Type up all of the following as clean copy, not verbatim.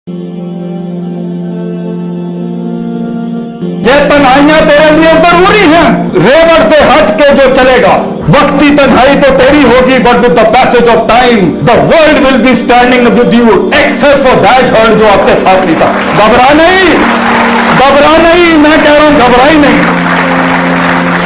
یہ تنہائیاں تیرے لیے ضروری ہیں، ریور سے ہٹ کے جو چلے گا، وقتی تنہائی تو تیری ہوگی، but with the passage of time the world will be standing with you except for that hurt جو آپ کے ساتھ نہیں تھا۔ گھبرا نہیں، میں کہہ رہا ہوں گھبرا ہی نہیں۔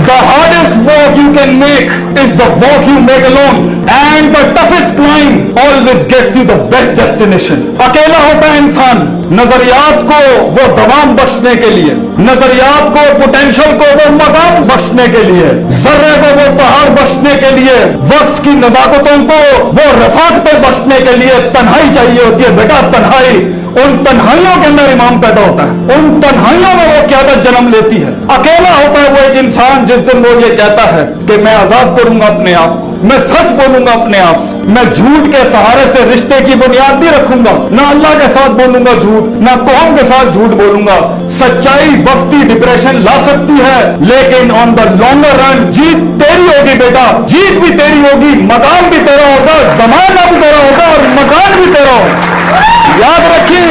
The hardest walk you can make is the walk you make alone, and the toughest climb always gets you the best destination. اکیلا ہوتا ہے انسان، نظریات کو وہ دوام بخشنے کے لیے، نظریات کو، پوٹینشل کو وہ مقام بخشنے کے لیے، ذرے کو وہ پہاڑ بخشنے کے لیے، وقت کی نزاکتوں کو وہ رفاقتیں بخشنے کے لیے تنہائی چاہیے ہوتی ہے بیٹا۔ تنہائی، ان تنہائیوں کے اندر امام پیدا ہوتا ہے، ان تنہائیوں میں وہ قیادت جنم لیتی ہے۔ اکیلا ہوتا ہے وہ ایک انسان جس دن وہ یہ کہتا ہے کہ میں آزاد کروں گا اپنے آپ کو، میں سچ بولوں گا اپنے آپ سے، میں جھوٹ کے سہارے سے رشتے کی بنیاد نہیں رکھوں گا، نہ اللہ کے ساتھ بولوں گا جھوٹ، نہ قوم کے ساتھ جھوٹ بولوں گا۔ سچائی وقتی ڈپریشن لا سکتی ہے، لیکن آن دا لانگر رن جیت تیری ہوگی بیٹا، جیت بھی تیری ہوگی، مقام بھی تیرا ہوگا، زمانہ بھی تیرا ہوگا اور مکان بھی تیرا ہوگا۔ یاد رکھیں،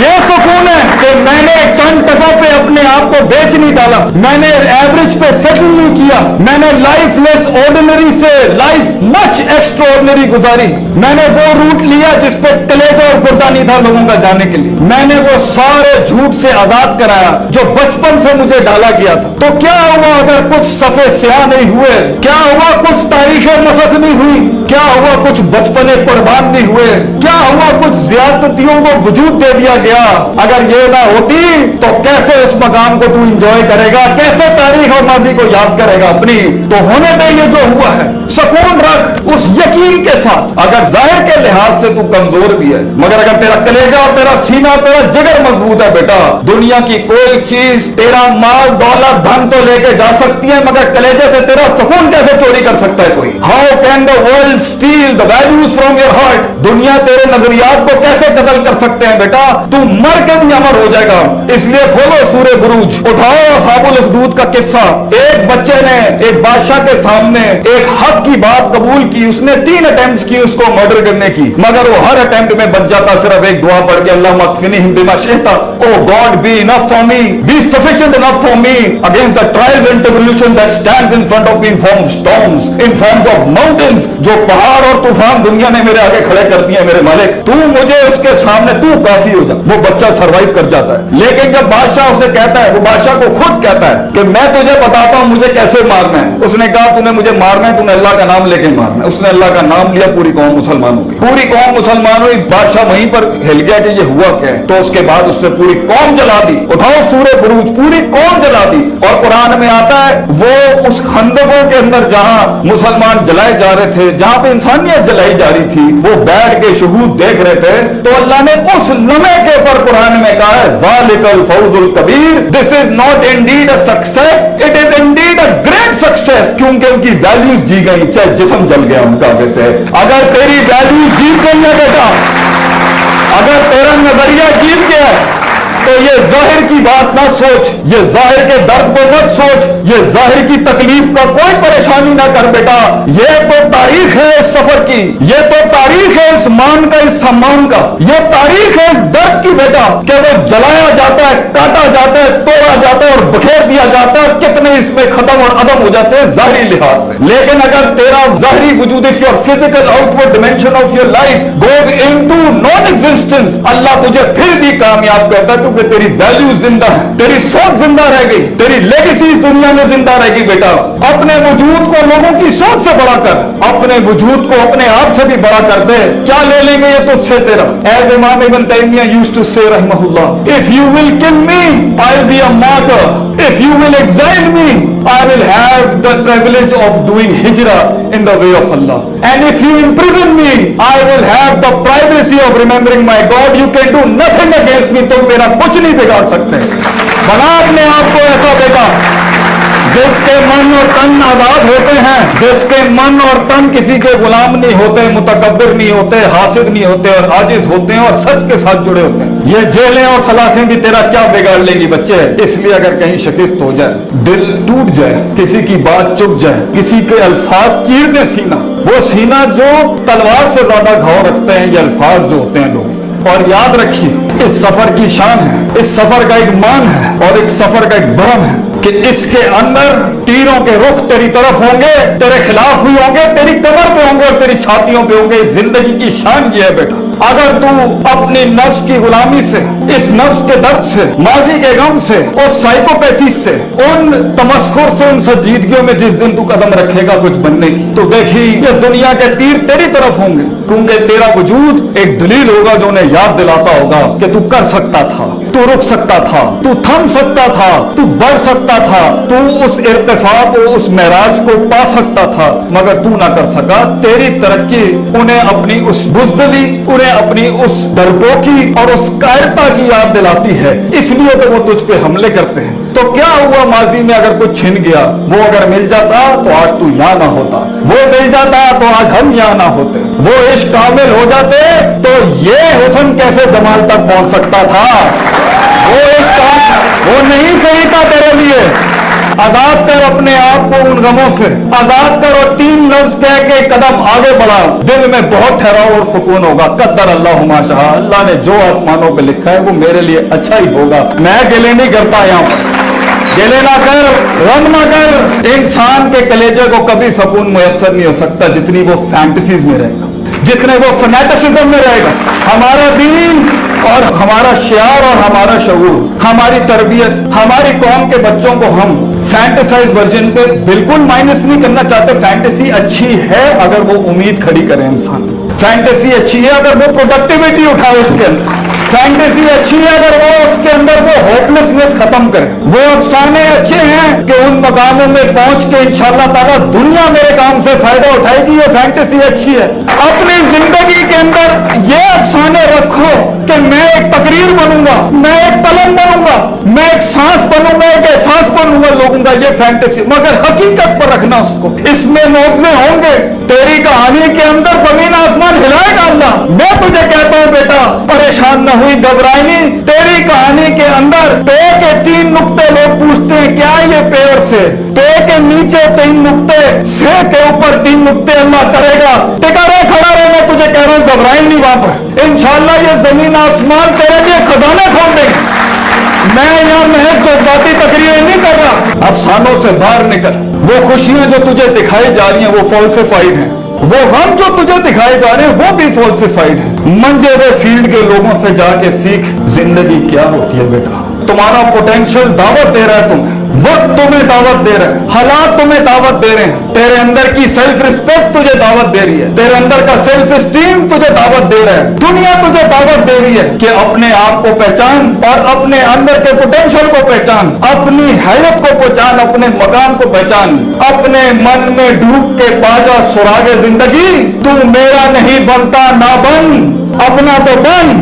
یہ سکون ہے کہ میں نے چند ٹکوں پہ اپنے آپ کو بیچ نہیں ڈالا، میں نے ایوریج پہ سیٹل نہیں کیا، میں نے لائف لیس آرڈینری سے لائف مچ ایکسٹرا آرڈینری گزاری، میں نے وہ روٹ لیا جس پہ کلیجہ اور گردہ نہیں تھا لوگوں کا جانے کے لیے، میں نے وہ سارے جھوٹ سے آزاد کرایا جو بچپن سے مجھے ڈالا گیا تھا۔ تو کیا ہوا اگر کچھ صفحے سیاہ نہیں ہوئے؟ کیا ہوا کچھ تاریخیں مسخ نہیں ہوئی؟ کیا ہوا کچھ بچپنے قربان نہیں ہوئے؟ کیا ہوا کچھ زیادتیوں کو وجود دے دیا گیا؟ اگر یہ نہ ہوتی تو کیسے اس مقام کو تو انجوائے کرے گا، کیسے تاریخ اور ماضی کو یاد کرے گا اپنی؟ تو ہونے دے یہ جو ہوا ہے، سکون رکھ اس یقین کے ساتھ، اگر ظاہر کے لحاظ سے تو کمزور بھی ہے، مگر اگر تیرا کلیجہ اور تیرا سینہ، تیرا جگر مضبوط ہے بیٹا، دنیا کی کوئی چیز تیرا مال دولت دھن تو لے کے جا سکتی ہے، مگر کلیجے سے تیرا سکون کیسے چوری کر سکتا ہے کوئی؟ How can the world steal the values from your heart? دنیا تیرے نظریات کو کیسے قتل کر سکتے ہیں بیٹا؟ تو مر کے بھی امر ہو جائے گا۔ اس لیے کھولو سورہ بروج، اٹھاؤ اصحاب الاخدود کا قصہ۔ ایک بچے نے ایک بادشاہ کے سامنے ایک حق کی بات قبول کی، اس نے 3 اٹیمپٹس کی اس کو مرڈر کرنے کی، مگر وہ ہر اٹیمپٹ میں بچ جاتا، صرف ایک دعا پڑھ کے اللہم اکفنیہم بما شئت، O God be enough for me, be sufficient enough for me against the trials and tribulation that stands in front of me in form of storms, in forms of mountains۔ جو پہاڑ اور طوفان دنیا نے میرے آگے کھڑے کر دیے میرے مالک، تو مجھے اس کے سامنے تو کافی ہو جا۔ وہ بچہ سروائیو کر جاتا ہے، لیکن جب بادشاہ اسے کہتا ہے، وہ بادشاہ کو خود کہتا ہے کہ میں تجھے بتاتا ہوں مجھے کیسے مارنا ہے۔ اس نے کہا تو نے مجھے مارنا ہے، تو نے اللہ کا نام لے کے مارنا ہے۔ اس نے اللہ کا نام لیا، پوری قوم مسلمان ہو گئی، پوری قوم مسلمان ہوئی۔ بادشاہ وہیں پر ہل گیا کہ یہ ہوا کیا ہے، تو اس کے بعد اس نے پوری قوم جلا دی۔ اٹھاؤ سورہ بروج، پوری قوم جلا دی۔ اور قرآن میں آتا ہے وہ اس خندقوں کے اندر جہاں مسلمان جلائے جا رہے تھے، جہاں پہ انسانیت جلائی جا رہی تھی، وہ بیٹھ کے شہود دیکھ رہے تھے، تو اللہ نے اس لمحے کے اوپر قرآن میں کہا ہے ذالک الفوز الکبیر، this is not indeed a success, it is indeed a great success, کیونکہ ان کی ویلیوز جی گئی، چاہے جسم جل گیا ان کا آگے سے۔ اگر تیری ویلیوز جیت گئی ہے بیٹا، اگر تیرا نظریہ جیت گیا ہے، تو یہ ظاہر کی بات نہ سوچ، یہ ظاہر کے درد کو مت سوچ، یہ ظاہر کی تکلیف کا کوئی پریشانی نہ کر بیٹا۔ یہ تو تاریخ ہے اس سفر کی، یہ تو تاریخ ہے اس مان کا، اس سمان کا، یہ تاریخ ہے اس درد کی بیٹا، کہ وہ جلایا جاتا ہے، کاٹا جاتا ہے، توڑا جاتا ہے اور بکھیر دیا جاتا ہے، کتنے اس میں ختم اور عدم ہو جاتے ہیں ظاہری لحاظ سے۔ لیکن اگر تیرا ظاہری وجود، if your physical outward dimension of your life goes into non-existence، اللہ تجھے پھر بھی کامیاب کرتا ہے، کہ تیری ویلیو زندہ ہے، تیری سوچ زندہ رہ گئی، تیری لیگیسی اس دنیا میں زندہ رہے گی بیٹا۔ اپنے وجود کو لوگوں کی سوچ سے بڑا کر، اپنے وجود کو اپنے آپ سے بھی بڑا کر دے، کیا لے لیں گے یہ تجھ سے تیرا؟ ایز امام ابن تیمیہ used to say رحمہ اللہ، if you will kill me I'll be a martyr, if you will exile me I will have the privilege of doing hijrah in the way of Allah, and if you imprison me I will have the privacy of remembering my God, you can do nothing against me، تم میرا کچھ نہیں بگاڑ سکتے۔ بنا اپنے آپ کو ایسا بیٹا جس کے من اور تن آزاد ہوتے ہیں، جس کے من اور تن کسی کے غلام نہیں ہوتے، متکبر نہیں ہوتے، حاسد نہیں ہوتے اور عاجز ہوتے ہیں اور سچ کے ساتھ جڑے ہوتے ہیں۔ یہ جیلیں اور سلاخیں بھی تیرا کیا بگاڑ لیں گی بچے؟ اس لیے اگر کہیں شکست ہو جائے، دل ٹوٹ جائے، کسی کی بات چپ جائے، کسی کے الفاظ چیر دیں سینہ، وہ سینہ جو تلوار سے زیادہ گھاؤ رکھتے ہیں یہ الفاظ جو ہوتے ہیں لوگ۔ اور یاد رکھیے इस सफर की शान है, इस सफर का एक मान है और इस सफर का एक भ्रम है कि इसके अंदर तीरों के रुख तेरी तरफ होंगे, तेरे खिलाफ भी होंगे, तेरी कमर पे होंगे और तेरी छातियों पे होंगे। इस जिंदगी की शान ये है बेटा, अगर तू अपनी नफ्स की गुलामी से, इस नफ्स के दर्द से, माजी के गम से, उस साइकोपैथी से, उन तमस्खुर से, उन संजीदगियों में जिस दिन तू कदम रखेगा कुछ बनने की, तो देखी ये दुनिया के तीर तेरी तरफ होंगे, क्योंकि तेरा वजूद एक दलील होगा जो उन्हें याद दिलाता होगा कि तू कर सकता था, तू रुक सकता था, तू थम सकता था, तू बढ़ सकता था, तू उस इर्तिफा को, उस महराज को पा सकता था, मगर तू ना कर सका। तेरी तरक्की उन्हें अपनी उस बुज़दिली, उन्हें अपनी उस डरपोकी और उस कायरता की याद दिलाती है, इसलिए तो वो तुझ पे हमले करते हैं। तो क्या हुआ माजी में अगर कुछ छिन गया, वो अगर मिल जाता तो आज तू यहाँ ना होता, वो मिल जाता तो आज हम यहाँ ना होते, वो इश्क कामिल हो जाते तो ये हुस्न कैसे जमाल तक पहुंच सकता था। वो इश्क वो नहीं सही था तेरे लिए। आजाद कर अपने आप को उन गमों से, आजाद कर और 3 लफ्ज कह के कदम आगे बढ़ा, दिल में बहुत ठहराव और सुकून होगा। कद्दर अल्लाह मा शाह, अल्लाह ने जो आसमानों पे लिखा है वो मेरे लिए अच्छा ही होगा। मैं गिले नहीं करता, यहाँ पर गिले ना कर, रंग ना कर। इंसान के कलेजे को कभी सुकून मुयस्सर नहीं हो सकता जितनी वो फैंटेसीज में रहेगा, जितने वो फनेटिसिज्म में रहेगा। हमारा दीन और हमारा शियार और हमारा शऊर, हमारी तरबियत, हमारी कौम के बच्चों को हम फैंटेसाइज वर्जन पे बिल्कुल माइनस नहीं करना चाहते। फैंटेसी अच्छी है अगर वो उम्मीद खड़ी करे इंसान, फैंटेसी अच्छी है अगर वो प्रोडक्टिविटी उठाए उसके अंदर, फैंटेसी अच्छी है अगर वो उसके अंदर वो होपलेसनेस खत्म करे। वो अफसाने अच्छे हैं कि उन मकामों में पहुंच के इंशाअल्लाह ताला दुनिया मेरे काम से फायदा उठाएगी, ये फैंटेसी अच्छी है। अपनी जिंदगी के अंदर ये अफसाने रखो कि मैं एक तकरीर बनूंगा, मैं एक कलम बनूंगा, मैं एक सांस बनूंगा, एक एहसास बनूंगा लोगों का, ये फैंटेसी। मगर हकीकत पर रखना उसको, इसमें मौक़े होंगे। तेरी कहानी के अंदर जमीन आसमान हिलाएगा अल्लाह। मैं तुझे कहता हूं बेटा, परेशान न हुई, घबराई नहीं। तेरी कहानी के अंदर पे के 3 नुक्ते लोग पूछते हैं क्या ये पे और से, पे के नीचे 3 नुक्ते, से के ऊपर 3 नुक्ते अल्लाह करेगा। टिका रहे, खड़ा रहे, मैं तुझे कह रहा हूं घबराई नहीं वहां पर। इंशाअल्लाह ये जमीन आसमान तेरे लिए खजाने खोल देंगे। मैं यहाँ महज जज्बाती तकरीरें नहीं कर रहा, अफसानों से बाहर निकल। वो खुशियां जो तुझे दिखाई जा रही हैं वो फॉल्सिफाइड हैं, वो गम जो तुझे दिखाए जा रहे हैं वो भी फॉल्सिफाइड है। मंजे हुए फील्ड के लोगों से जाके सीख जिंदगी क्या होती है बेटा। तुम्हारा पोटेंशियल दावत दे रहा है तुम्हें, वक्त तुम्हें दावत दे रहा है, हालात तुम्हें दावत दे रहे हैं, तेरे अंदर की सेल्फ रिस्पेक्ट तुझे दावत दे रही है, तेरे अंदर का सेल्फ स्टीम तुझे दावत दे रहा है, दुनिया तुझे दावत दे रही है कि अपने आप को पहचान और अपने अंदर के पोटेंशियल को पहचान, अपनी हैयत को पहचान, अपने मकाम को पहचान, अपने मन में डूब के पाजा सुरागे जिंदगी। तू मेरा नहीं बनता ना बन, अपना तो बन।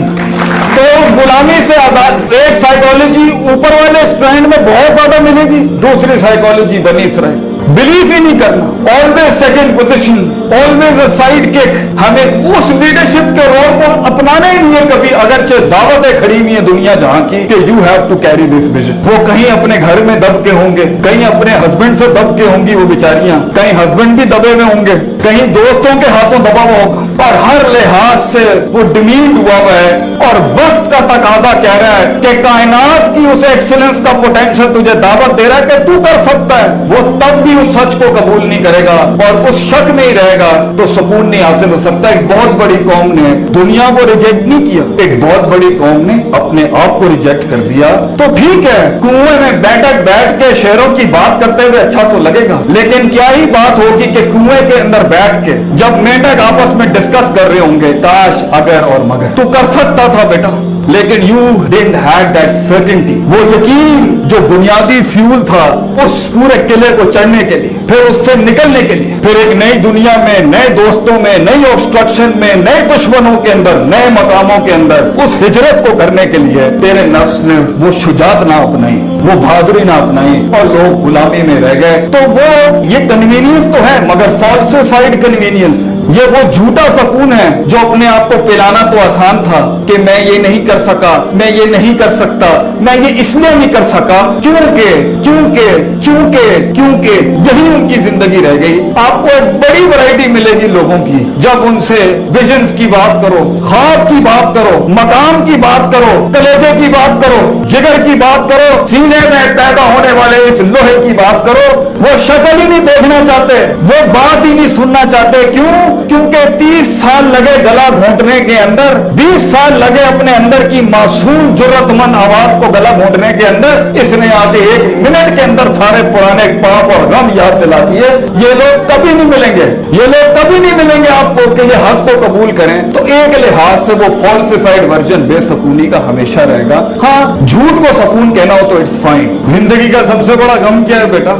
तो उस गुलामी से आजाद। एक साइकोलॉजी ऊपर वाले स्ट्रैंड में बहुत ज्यादा मिलेगी, दूसरी साइकोलॉजी बनी इसराइल, बिलीव ही नहीं करना, always second position, always a side kick. हमें उस लीडरशिप के रोल को अपनाना ही नहीं है कभी, अगरचे दावतें खड़ी हुई है दुनिया जहां की कि you have to carry this vision. वो कहीं अपने घर में दब के होंगे, कहीं अपने हस्बैंड से दब के होंगी वो बेचारियां, कहीं हस्बैंड भी दबे हुए होंगे, कहीं दोस्तों के हाथों दबा हुआ होगा, और हर लिहाज से वो डिमीड हुआ हुआ है। और वक्त का तकाजा कह रहा है कि कायनात की उस एक्सीलेंस का पोटेंशियल तुझे दावत दे रहा है कि तू कर सकता है। वो तब भी उस सच को कबूल नहीं करेगा और उस शक में ही रहेगा तो सुकून नहीं हासिल हो सकता। एक बहुत बड़ी कौम ने दुनिया को रिजेक्ट नहीं किया, एक बहुत बड़ी कौम ने अपने आप को रिजेक्ट कर दिया। तो ठीक है, कुएं में बैठ के शेरों की बात करते हुए अच्छा तो लगेगा, लेकिन क्या ही बात होगी कि कुएं के अंदर बैठ के जब मेंढक आपस में डिस्कस कर रहे होंगे काश अगर और मगर। तू कर सकता था बेटा, लेकिन you didn't have that certainty, वो यकीन जो बुनियादी फ्यूल था उस पूरे किले को चढ़ने के लिए, फिर उससे निकलने के लिए, फिर एक नई दुनिया में, नए दोस्तों में, नई ऑब्स्ट्रक्शन में, नए दुश्मनों के अंदर, नए मकामों के अंदर उस हिजरत को करने के लिए तेरे नफ्स ने वो शुजात ना अपनाई, वो बहादुरी ना अपनाई और लोग गुलामी में रह गए। तो वो ये कन्वीनियंस तो है मगर फॉल्सिफाइड कन्वीनियंस। ये वो झूठा सुकून है जो अपने आप को पिलाना तो आसान था कि मैं ये नहीं कर सका, मैं ये नहीं कर सकता, मैं ये इसलिए नहीं कर सका क्योंकि क्योंकि क्योंकि क्योंकि यही उनकी जिंदगी रह गई। आपको एक बड़ी वैरायटी मिलेगी लोगों की जब उनसे विजन्स की बात करो, ख्वाब की बात करो, मकाम की बात करो, कलेजे की बात करो, जिगर की बात करो, सीने में पैदा होने वाले इस लोहे की बात करो। वो शक्ल ही नहीं देखना चाहते, वो बात ही नहीं सुनना चाहते। क्यों? क्योंकि 30 साल लगे गला घोंटने के अंदर, 20 साल लगे अपने अंदर की मासूम जुर्रतमंद आवाज को गला घोंटने के अंदर। इसने आके 1 मिनट के अंदर सारे पुराने पाप और गम याद दिला दिए। ये लोग कभी नहीं मिलेंगे, ये लोग कभी नहीं मिलेंगे आपको कि ये हक को कबूल करें। तो एक लिहाज से वो फॉल्सिफाइड वर्जन बेसकूनी का हमेशा रहेगा। हाँ, झूठ को सकून कहना हो तो इट्स फाइन। जिंदगी का सबसे बड़ा गम क्या है बेटा?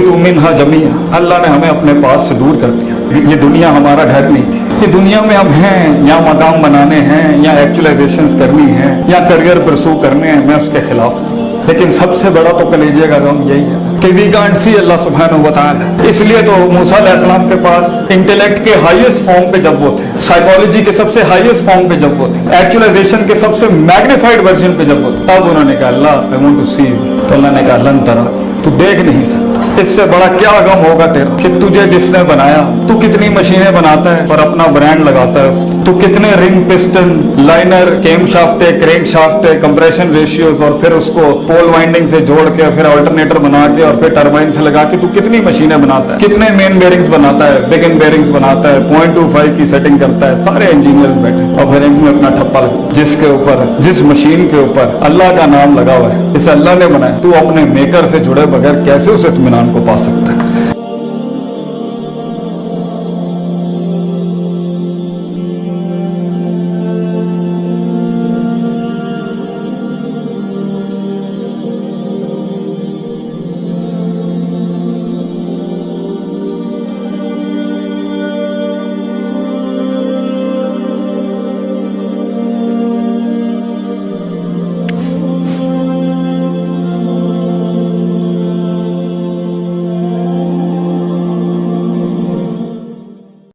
तू मिन्हा जमिया, अल्लाह ने हमें अपने पास से दूर कर दिया। ये दुनिया हमारा घर नहीं थी। ये दुनिया में हम हैं, या मकाम बनाने हैं, या एक्चुअलाइजेशंस करनी है, या करियर परसू करने हैं, मैं उसके खिलाफ हूं। लेकिन सबसे बड़ा तो कलेजे का गम यही है कि वी कांट सी अल्लाह सुब्हानहू व तआला। इसलिए तो मूसा अलैहिस्सलाम के पास इंटेलेक्ट के हाईएस्ट फॉर्म पे जब वो थे, साइकोलॉजी के सबसे हाईएस्ट फॉर्म पे जब वो थे, एक्चुअलाइजेशन के सबसे मैग्नीफाइड वर्जन पे जब वो थे, तब उन्होंने कहा अल्लाह आई वांट टू सी। तो अल्लाह ने कहा लन तरा, तू देख नहीं सकता। इससे बड़ा क्या गम होगा तेरा कि तुझे जिसने बनाया, तू कितनी मशीनें बनाता है और अपना ब्रांड लगाता है, तू कितने ring, piston, liner, camshaft, crankshaft, compression ratios और फिर उसको पोल वाइंडिंग से जोड़ के फिर अल्टरनेटर बना के और फिर टरबाइन से लगा के तू कितनी मशीनें बनाता है, कितने मेन बेयरिंग्स बनाता है, बिग इन बेयरिंग्स बनाता है, 0.25 की सेटिंग करता है। सारे इंजीनियर्स बैठे और फिर इनमें अपना ठप्पा लगा जिसके ऊपर, जिस मशीन के ऊपर अल्लाह का नाम लगा हुआ है, इसे अल्लाह ने बनाया। तू अपने मेकर से जुड़े बगैर कैसे उस इत्मीनान को पा सकता है?